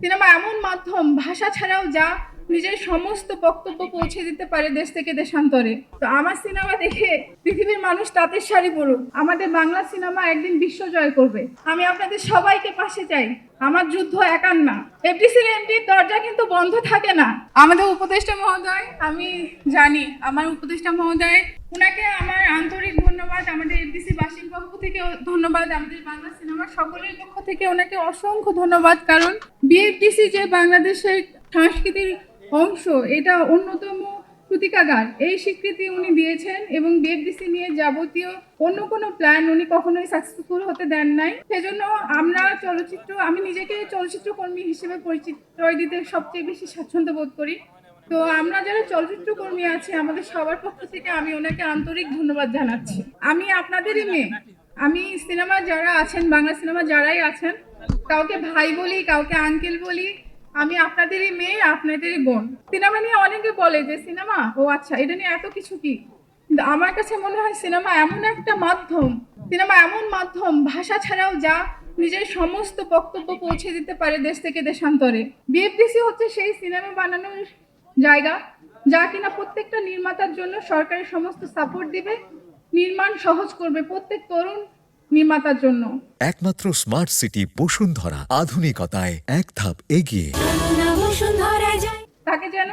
Cinema এমন মাধ্যম, ভাষা ছাড়াও যা নিজের সমস্ত বক্তব্য পৌঁছে দিতে পারে দেশ থেকে দেশান্তরে। তো আমার সিনেমা দেখে পৃথিবীর মানুষ তাঁতের শাড়ি পরুক, আমাদের বাংলা সিনেমা একদিন বিশ্ব জয় করবে। আমি আপনাদের সবাইকে পাশে চাই। আমার যুদ্ধ একার না। এফডিসির এমডির দরজা কিন্তু বন্ধ থাকে না। আমাদের উপদেষ্টা মহোদয়, আমি জানি আমার উপদেষ্টা মহোদয়, ওনাকে আমার আন্তরিক ধন্যবাদ। আমাদের এফডিসি বাসীর পক্ষ থেকে ধন্যবাদ, আমাদের বাংলা সিনেমার সকলের পক্ষ থেকে ওনাকে অসংখ্য ধন্যবাদ। কারণ বিএফডিসি যে বাংলাদেশের সংস্কৃতির অংশ, এটা অন্যতম প্রতীকাগার, এই স্বীকৃতি উনি দিয়েছেন এবং বিএফডিসি নিয়ে যাবতীয় অন্য কোনো প্ল্যান উনি কখনোই সাকসেসফুল হতে দেন নাই। সেজন্য আমি নিজেকে চলচ্চিত্র কর্মী হিসেবে পরিচয় দিতে সবচেয়ে বেশি স্বাচ্ছন্দ্য বোধ করি। তো আমরা যারা চলচ্চিত্র কর্মী আছি, আমাদের সবার পক্ষ থেকে আমি ওনাকে আন্তরিক ধন্যবাদ জানাচ্ছি। আমি আপনাদেরই মেয়ে। আমি সিনেমা যারা আছেন, বাংলা সিনেমা যারাই আছেন, কাউকে ভাই বলি, কাউকে আঙ্কেল বলি। আমি আপনাদেরই মেয়ে, আপনাদেরই বোন। সিনেমা নিয়ে অনেকে বলে যে সিনেমা, ও আচ্ছা, এটা নিয়ে এত কিছু কি। কিন্তু আমার কাছে মনে হয় সিনেমা এমন একটা মাধ্যম, ভাষা ছাড়াও যা নিজের সমস্ত বক্তব্য পৌঁছে দিতে পারে দেশ থেকে দেশান্তরে। বিএফডিসি হচ্ছে সেই সিনেমা বানানোর জায়গা, যা কিনা প্রত্যেকটা নির্মাতার জন্য সরকারের সমস্ত সাপোর্ট দিবে, নির্মাণ সহজ করবে প্রত্যেক তরুণ নির্মাতার জন্য। একমাত্র স্মার্ট সিটি বসুন্ধরা, আধুনিকতায় এক ধাপ এগিয়ে। তাকে যেন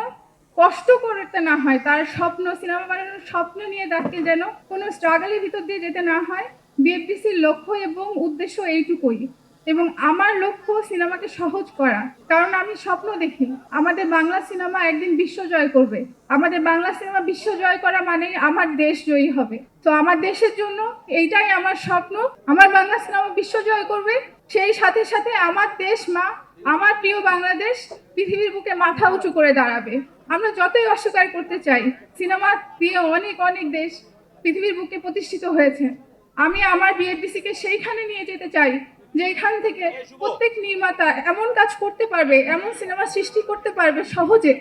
কষ্ট করতে না হয়, তার স্বপ্ন, সিনেমা বানানোর স্বপ্ন নিয়ে তাকে যেন কোনো স্ট্রাগলের ভিতর দিয়ে যেতে না হয়। বিএফডিসির লক্ষ্য এবং উদ্দেশ্য এইটুকুই, এবং আমার লক্ষ্য সিনেমাকে সহজ করা। কারণ আমি স্বপ্ন দেখি আমাদের বাংলা সিনেমা একদিন বিশ্ব জয় করবে। আমাদের বাংলা সিনেমা বিশ্ব জয় করা মানে আমার দেশ জয়ী হবে। তো আমার দেশের জন্য এইটাই আমার স্বপ্ন, আমার বাংলা সিনেমা বিশ্ব জয় করবে। সেই সাথে সাথে আমার দেশ মা, আমার প্রিয় বাংলাদেশ পৃথিবীর বুকে মাথা উঁচু করে দাঁড়াবে। আমরা যতই অস্বীকার করতে চাই, সিনেমা দিয়ে অনেক অনেক দেশ পৃথিবীর বুকে প্রতিষ্ঠিত হয়েছে। আমি আমার বিএফডিসিকে সেইখানে নিয়ে যেতে চাই, যেখান থেকে প্রত্যেক নির্মাতা এমন কাজ করতে পারবে, এমন সিনেমা সৃষ্টি করতে পারবে সহজে,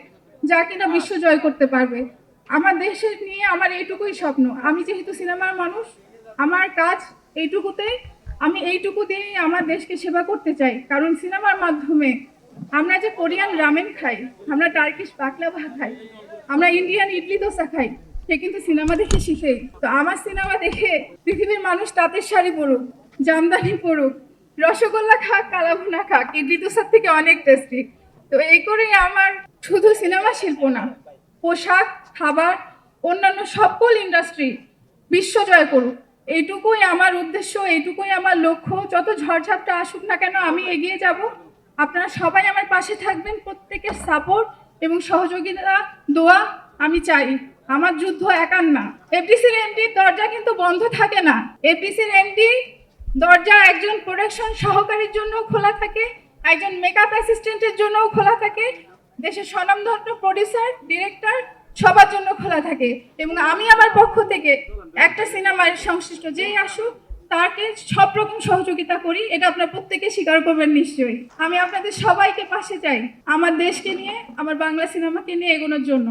যা কিনা বিশ্ব জয় করতে পারবে। আমার দেশের নিয়ে আমার এইটুকুই স্বপ্ন। আমি যেহেতু সিনেমার মানুষ, আমার কাজ এইটুকুতেই। আমি এইটুকু দিয়েই আমার দেশকে সেবা করতে চাই। কারণ সিনেমার মাধ্যমে আমরা যে কোরিয়ান রামেন খাই, আমরা টার্কিশ বাকলাভা খাই, আমরা ইন্ডিয়ান ইডলি দোসা খাই, সে কিন্তু সিনেমা দেখে শিখেই। তো আমার সিনেমা দেখে পৃথিবীর মানুষ তাঁতের শাড়ি পরুক, জামদানি পরুক, রসগোল্লা খাক, কালাভুনা খাক, ইডলি দোসার থেকে অনেক টেস্টি। তো এই করেই আমার শুধু সিনেমা শিল্প না, পোশাক, খাবার, অন্যান্য সকল ইন্ডাস্ট্রি বিশ্ব জয় করুক, এইটুকুই আমার উদ্দেশ্য, এইটুকুই আমার লক্ষ্য। যত ঝড়ঝাপটা আসুক না কেন, আমি এগিয়ে যাব। আপনারা সবাই আমার পাশে থাকবেন, প্রত্যেকের সাপোর্ট এবং সহযোগিতা, দোয়া আমি চাই। আমার যুদ্ধ একার না। এফডিসির এমডির দরজা কিন্তু বন্ধ থাকে না। এফডিসির এমডি দরজা একজন প্রোডাকশন সহকারীর জন্য খোলা থাকে, একজন মেকআপ অ্যাসিস্ট্যান্টের জন্যও খোলা থাকে, দেশের স্বনামধন্য প্রডিউসার, ডিরেক্টর সবার জন্য খোলা থাকে। এবং আমি আমার পক্ষ থেকে একটা সিনেমার সংশ্লিষ্ট যেই আসুক, তাকে সব রকম সহযোগিতা করি। এটা আপনারা প্রত্যেকে স্বীকার করবেন নিশ্চয়ই। আমি আপনাদের সবাইকে পাশে চাই আমার দেশকে নিয়ে, আমার বাংলা সিনেমাকে নিয়ে এগোনোর জন্য।